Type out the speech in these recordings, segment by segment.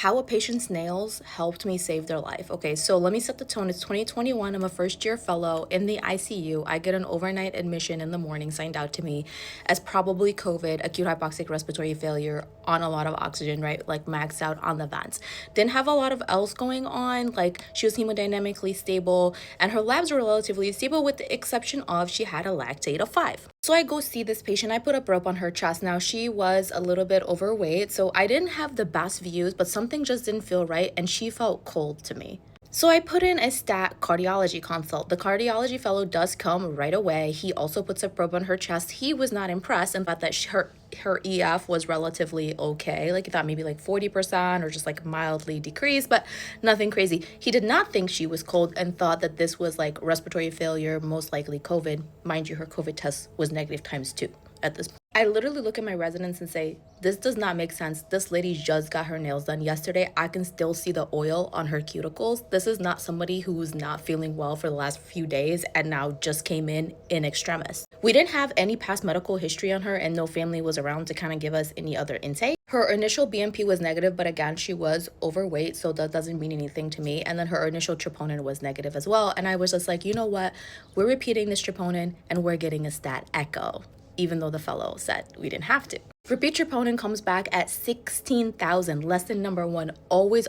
How a patient's nails helped me save their life. Okay, so let me set the tone. It's 2021. I'm a first year fellow in the ICU. I get an overnight admission in the morning signed out to me as probably COVID, acute hypoxic respiratory failure, on a lot of oxygen, right? Like maxed out on the vents. Didn't have a lot of else going on. Like she was hemodynamically stable and her labs were relatively stable with the exception of she had a lactate of 5. So I go see this patient. I put a probe on her chest. Now she was a little bit overweight, so I didn't have the best views, but something just didn't feel right and she felt cold to me. So I put in a stat cardiology consult. The cardiology fellow does come right away. He also puts a probe on her chest. He was not impressed and thought that her EF was relatively okay. Like he thought maybe like 40% or just like mildly decreased, but nothing crazy. He did not think she was cold and thought that this was like respiratory failure, most likely COVID. Mind you, her COVID test was negative ×2 at this point. I literally look at my residents and say, this does not make sense. This lady just got her nails done yesterday. I can still see the oil on her cuticles. This is not somebody who's not feeling well for the last few days and now just came in extremis. We didn't have any past medical history on her and no family was around to kind of give us any other intake. Her initial BMP was negative, but again, she was overweight, so that doesn't mean anything to me. And then her initial troponin was negative as well. And I was just like, you know what? We're repeating this troponin and we're getting a stat echo, even though the fellow said we didn't have to. Repeat troponin comes back at 16,000, less than number 1. Always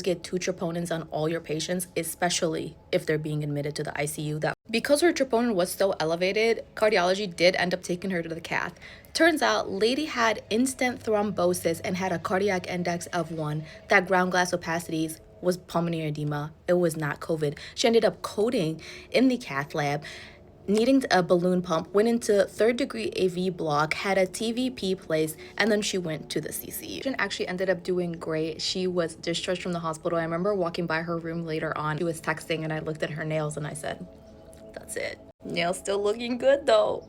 get 2 troponins on all your patients, especially if they're being admitted to the ICU. That because her troponin was so elevated, cardiology did end up taking her to the cath. Turns out lady had instant thrombosis and had a cardiac index of 1. That ground glass opacities was pulmonary edema. It was not COVID. She ended up coding in the cath lab, needing a balloon pump, went into 3rd degree AV block, had a TVP placed, and then she went to the CCU. She actually ended up doing great. She was discharged from the hospital. I remember walking by her room later on. She was texting and I looked at her nails and I said, that's it. Nails still looking good though.